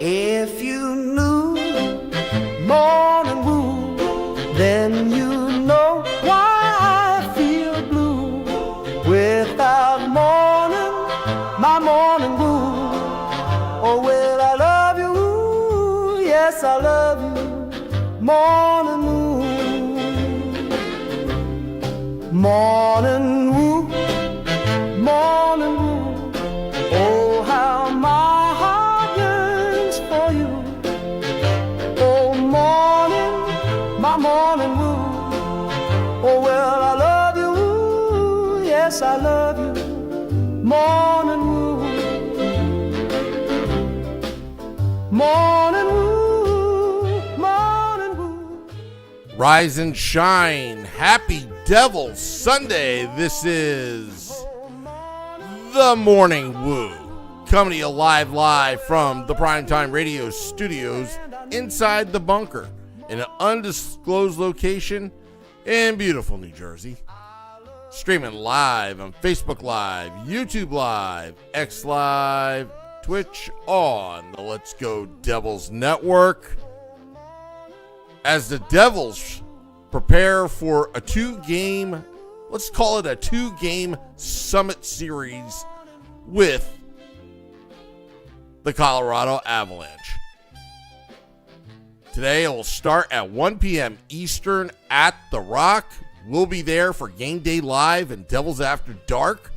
If you knew morning wood, then you know why I feel blue. Without morning, my morning wood. Oh, well, I love you, yes, I love you, morning wood. Morning wood, morning wood. Oh, how my heart yearns for you. Oh, morning, my morning wood. Oh, well, I love you, yes, I love you, morning wood. Morning wood, morning wood. Rise and shine. Happy Devil's Sunday. This is the Morning Woo, coming to you live from the Primetime Radio studios inside the bunker in an undisclosed location in beautiful New Jersey. Streaming live on Facebook Live, YouTube Live, X Live, Twitch, on the Let's Go Devils Network. As the Devils prepare for a two-game, let's call it a two-game summit series with the Colorado Avalanche. Today it will start at 1 p.m. Eastern at The Rock. We'll be there for Game Day Live and Devils After Dark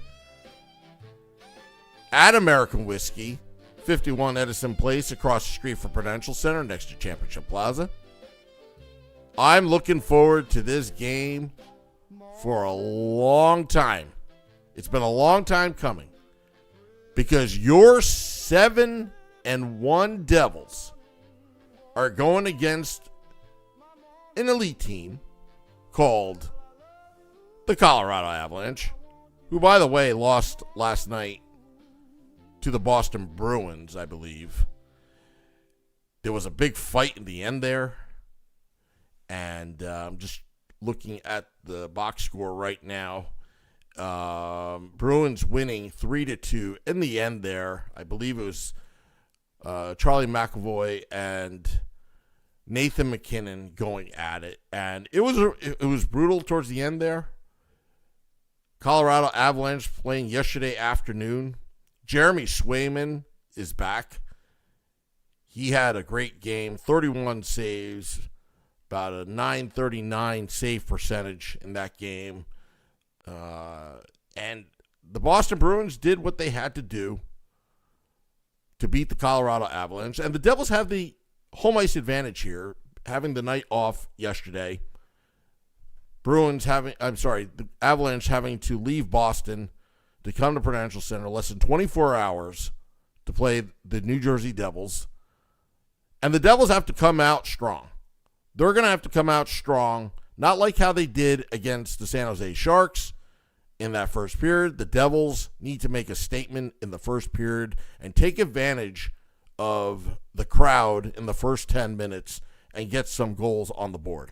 at American Whiskey, 51 Edison Place, across the street from Prudential Center next to Championship Plaza. I'm looking forward to this game for a long time. It's been a long time coming because your 7-1 Devils are going against an elite team called the Colorado Avalanche, who, by the way, lost last night to the Boston Bruins, I believe. There was a big fight in the end there. And I'm just looking at the box score right now. Bruins winning 3-2 in the end there. I believe it was Charlie McAvoy and Nathan McKinnon going at it. And it was brutal towards the end there. Colorado Avalanche playing yesterday afternoon. Jeremy Swayman is back. He had a great game, 31 saves. About a .939 save percentage in that game. And the Boston Bruins did what they had to do to beat the Colorado Avalanche. And the Devils have the home ice advantage here, having the night off yesterday. The Avalanche having to leave Boston to come to Prudential Center less than 24 hours to play the New Jersey Devils. And the Devils have to come out strong. They're going to have to come out strong, not like how they did against the San Jose Sharks in that first period. The Devils need to make a statement in the first period and take advantage of the crowd in the first 10 minutes and get some goals on the board.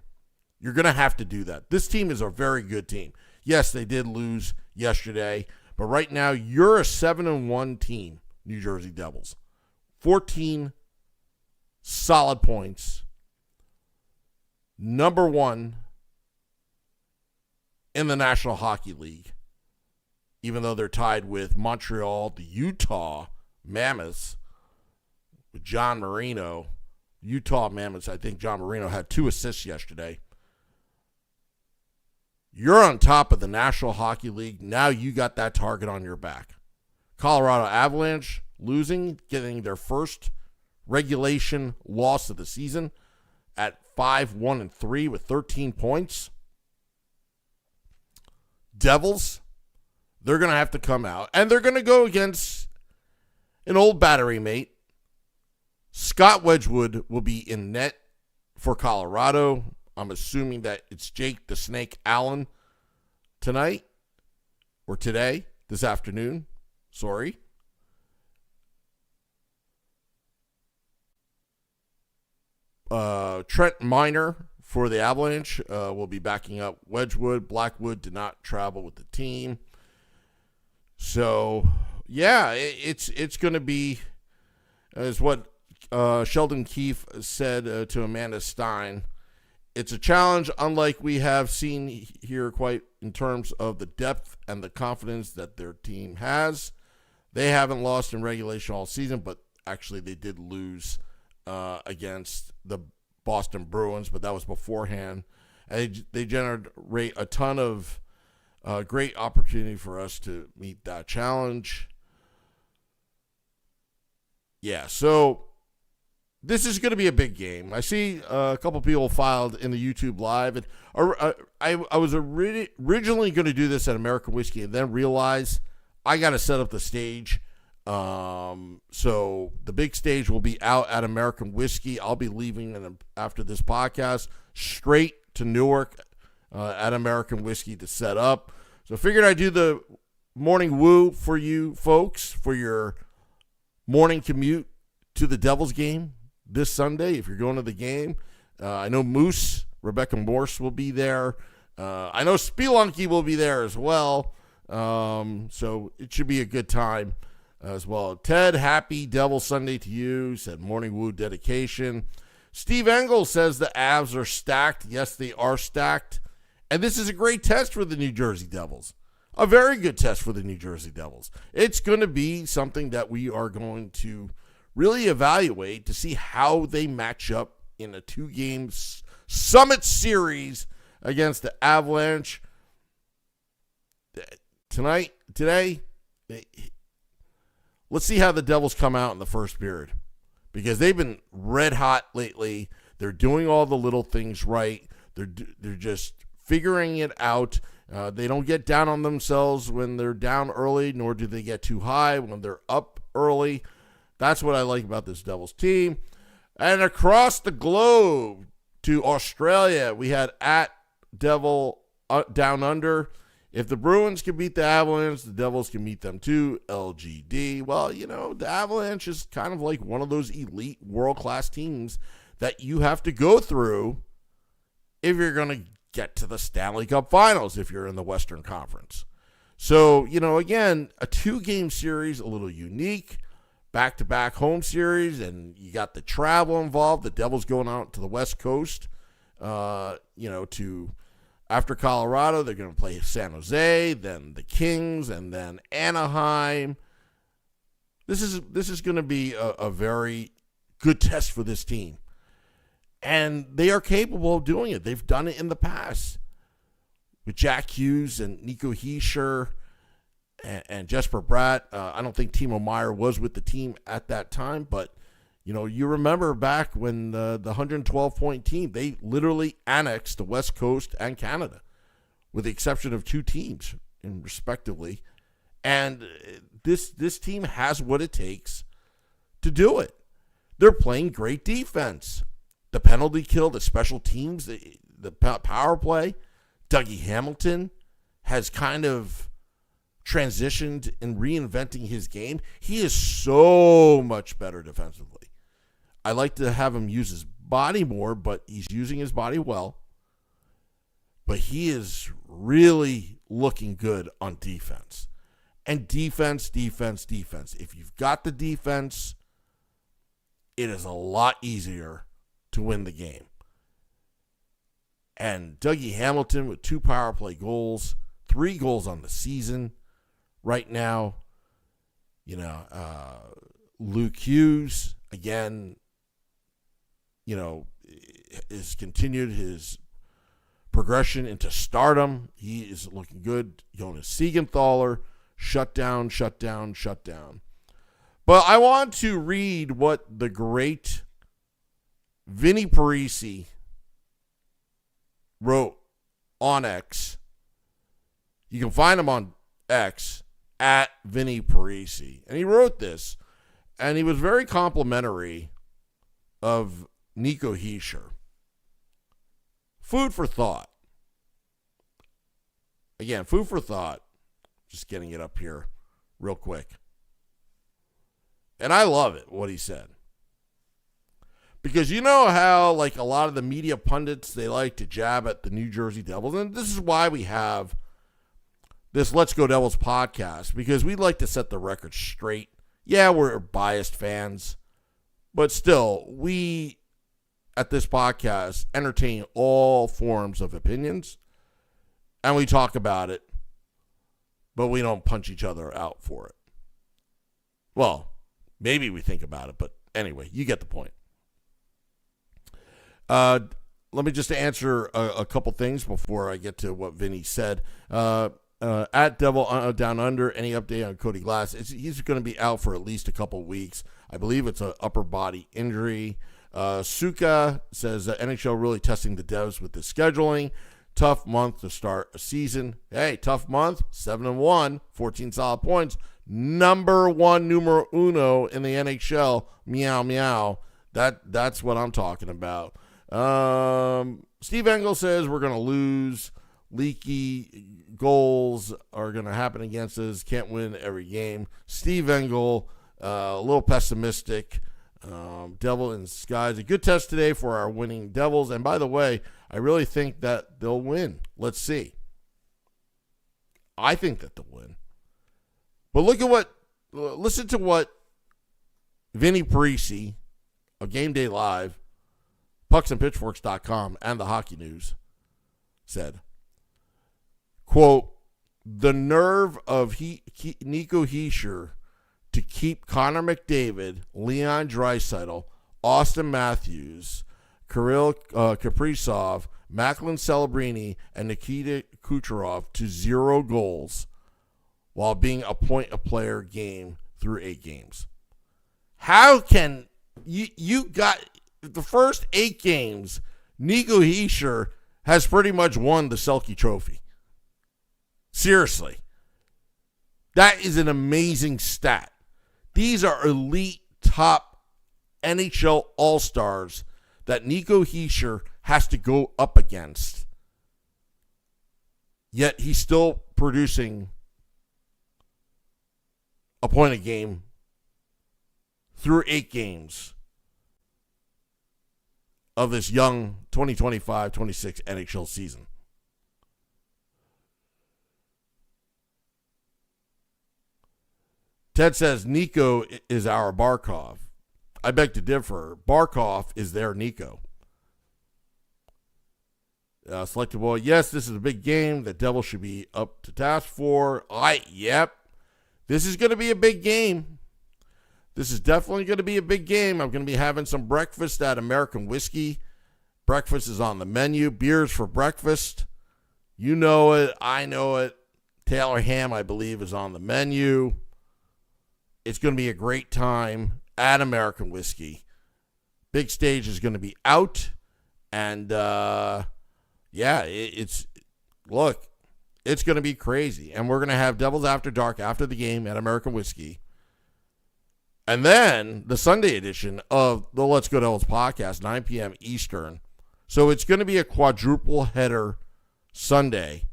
You're going to have to do that. This team is a very good team. Yes, they did lose yesterday, but right now you're a 7-1 team, New Jersey Devils. 14 solid points. Number one in the National Hockey League, even though they're tied with Montreal, the Utah Mammoths, with John Marino. Utah Mammoths, I think John Marino had 2 assists yesterday. You're on top of the National Hockey League. Now you got that target on your back. Colorado Avalanche losing, getting their first regulation loss of the season at 5-1-3 with 13 points. Devils, they're going to have to come out, and they're going to go against an old battery mate. Scott Wedgwood will be in net for Colorado. I'm assuming that it's Jake the Snake Allen tonight, or today, this afternoon. Sorry. Trent Miner for the Avalanche will be backing up Wedgwood. Blackwood did not travel with the team. So, yeah, it's going to be, as what Sheldon Keefe said to Amanda Stein, it's a challenge unlike we have seen here quite in terms of the depth and the confidence that their team has. They haven't lost in regulation all season, but actually they did lose against the Boston Bruins, but that was beforehand. And they generate a ton of great opportunity for us to meet that challenge. Yeah, so this is going to be a big game. I see a couple people filed in the YouTube live. And I was originally going to do this at American Whiskey and then realized I got to set up the stage. So the big stage will be out at American Whiskey. I'll be leaving after this podcast straight to Newark at American Whiskey to set up. So I figured I'd do the morning woo for you folks for your morning commute to the Devils game this Sunday if you're going to the game. I know Moose, Rebecca Morse will be there. I know Spelunky will be there as well. So it should be a good time as well. Ted, happy Devil Sunday to you. Said morning woo dedication. Steve Engel says the Avs are stacked. Yes, they are stacked. And this is a great test for the New Jersey Devils. A very good test for the New Jersey Devils. It's going to be something that we are going to really evaluate to see how they match up in a 2-game Summit Series against the Avalanche. Today, let's see how the Devils come out in the first period, because they've been red hot lately. They're doing all the little things right. They're just figuring it out. They don't get down on themselves when they're down early, nor do they get too high when they're up early. That's what I like about this Devils team. And across the globe to Australia, we had at Devil Down Under. If the Bruins can beat the Avalanche, the Devils can meet them too. LGD. Well, the Avalanche is kind of like one of those elite world-class teams that you have to go through if you're going to get to the Stanley Cup Finals if you're in the Western Conference. So, again, a 2-game series, a little unique, back-to-back home series, and you got the travel involved. The Devils going out to the West Coast, to after Colorado, they're going to play San Jose, then the Kings, and then Anaheim. This is going to be a very good test for this team. And they are capable of doing it. They've done it in the past with Jack Hughes and Nico Hischier and Jesper Bratt. I don't think Timo Meier was with the team at that time, but you remember back when the 112-point team, they literally annexed the West Coast and Canada, with the exception of 2 teams, respectively. And this team has what it takes to do it. They're playing great defense. The penalty kill, the special teams, the power play. Dougie Hamilton has kind of transitioned in reinventing his game. He is so much better defensively. I like to have him use his body more, but he's using his body well. But he is really looking good on defense. And defense. If you've got the defense, it is a lot easier to win the game. And Dougie Hamilton with 2 power play goals, 3 goals on the season right now. Luke Hughes, again, has continued his progression into stardom. He is looking good. Jonas Siegenthaler, shut down. But I want to read what the great Vinny Parisi wrote on X. You can find him on X at Vinny Parisi. And he wrote this, and he was very complimentary of Nico Hischier. Food for thought. Again, food for thought. Just getting it up here real quick. And I love it, what he said. Because you know how, like, a lot of the media pundits, they like to jab at the New Jersey Devils. And this is why we have this Let's Go Devils podcast, because we like to set the record straight. Yeah, we're biased fans, but still, we, at this podcast, entertain all forms of opinions, and we talk about it, but we don't punch each other out for it. Well, maybe we think about it, but anyway, you get the point. Let me just answer a couple things before I get to what Vinny said. At Devil Down Under, any update on Cody Glass? He's going to be out for at least a couple weeks. I believe it's an upper body injury. Suka says NHL really testing the Devs with the scheduling. Tough month to start a season. Hey, tough month. 7-1, 14 solid points. Number one, numero uno in the NHL. Meow, meow. That's what I'm talking about. Steve Engel says we're going to lose. Leaky goals are going to happen against us. Can't win every game. Steve Engel, a little pessimistic. Devil in disguise. A good test today for our winning Devils. And by the way, I really think that they'll win. Let's see. I think that they'll win. But listen to what Vinny Parisi of Game Day Live, pucksandpitchforks.com, and the Hockey News said. Quote, the nerve of Nico Hischier to keep Connor McDavid, Leon Draisaitl, Austin Matthews, Kirill Kaprizov, Macklin Celebrini, and Nikita Kucherov to 0 goals while being a point-a-player game through 8 games. How can you got the first 8 games, Nico Hischier has pretty much won the Selke Trophy. Seriously. That is an amazing stat. These are elite top NHL All-Stars that Nico Hischier has to go up against. Yet he's still producing a point a game through 8 games of this young 2025-26 NHL season. Ted says Nico is our Barkov. I beg to differ. Barkov is their Nico. Selected boy, yes, this is a big game. The Devils should be up to task for. Yep. This is going to be a big game. This is definitely going to be a big game. I'm going to be having some breakfast at American Whiskey. Breakfast is on the menu. Beers for breakfast. You know it. I know it. Taylor Ham, I believe, is on the menu. It's going to be a great time at American Whiskey. Big stage is going to be out. And, it's going to be crazy. And we're going to have Devils After Dark after the game at American Whiskey. And then the Sunday edition of the Let's Go Devils podcast, 9 p.m. Eastern. So it's going to be a quadruple header Sunday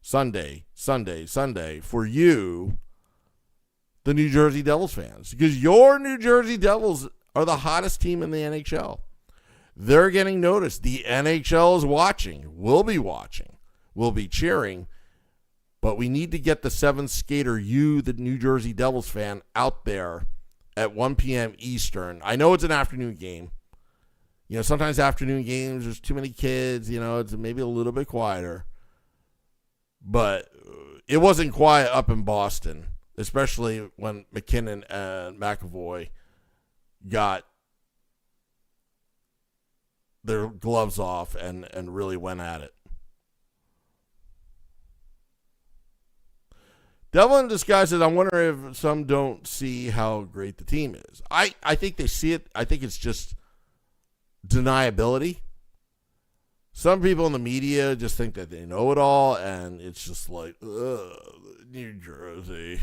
for you, the New Jersey Devils fans. Because your New Jersey Devils are the hottest team in the NHL. They're getting noticed. The NHL is watching. We'll be watching. We'll be cheering. But we need to get the 7th skater, you, the New Jersey Devils fan, out there at 1 p.m. Eastern. I know it's an afternoon game. You know, sometimes afternoon games, there's too many kids. You know, it's maybe a little bit quieter. But it wasn't quiet up in Boston, especially when McKinnon and McAvoy got their gloves off and really went at it. Devil in Disguise says, I'm wondering if some don't see how great the team is. I think they see it. I think it's just deniability. Some people in the media just think that they know it all, and it's just like, New Jersey,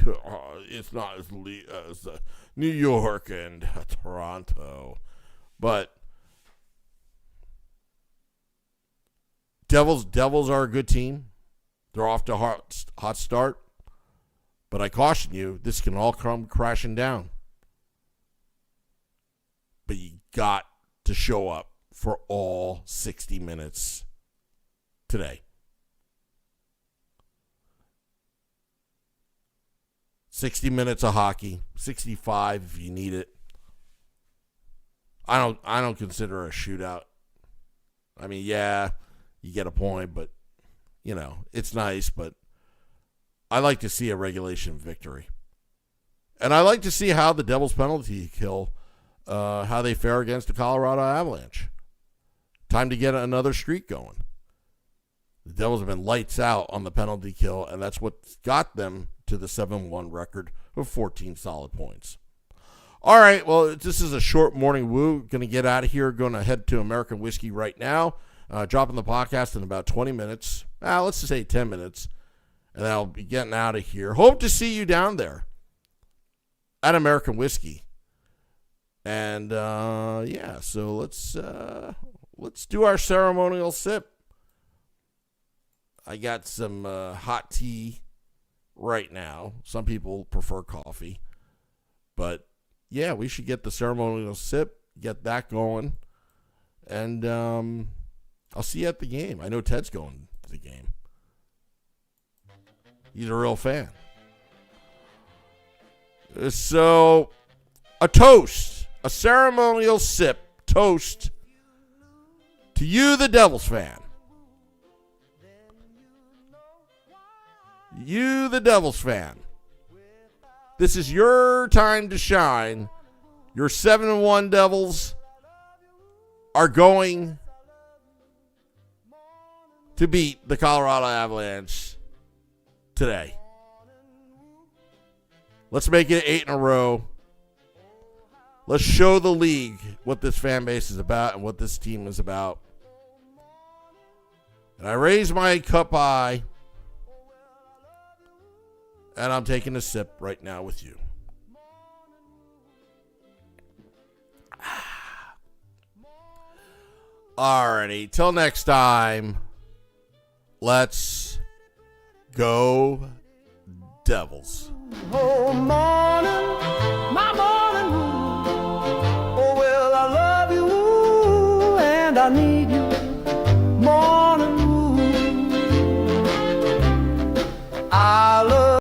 it's not as elite as New York and Toronto. But Devils are a good team. They're off to a hot start. But I caution you, this can all come crashing down. But you got to show up for all 60 minutes today. 60 minutes of hockey, 65 if you need it. I don't consider a shootout. I mean, yeah, you get a point, but it's nice, but I like to see a regulation victory. And I like to see how the Devils penalty kill, how they fare against the Colorado Avalanche. Time to get another streak going. The Devils have been lights out on the penalty kill, and that's what got them to the 7-1 record of 14 solid points. All right, well, this is a short morning woo. Going to get out of here. Going to head to American Whiskey right now. Dropping the podcast in about 20 minutes. Let's just say 10 minutes. And then I'll be getting out of here. Hope to see you down there at American Whiskey. And, yeah, so let's do our ceremonial sip. I got some hot tea right now. Some people prefer coffee. But, yeah, we should get the ceremonial sip, get that going. And I'll see you at the game. I know Ted's going to the game. He's a real fan. So, a toast, a ceremonial sip, toast to you, the Devils fan. You, the Devils fan. This is your time to shine. Your 7-1 Devils are going to beat the Colorado Avalanche today. Let's make it 8 in a row. Let's show the league what this fan base is about and what this team is about. And I raise my cup high, and I'm taking a sip right now with you. Alrighty, till next time, let's go Devils. Oh,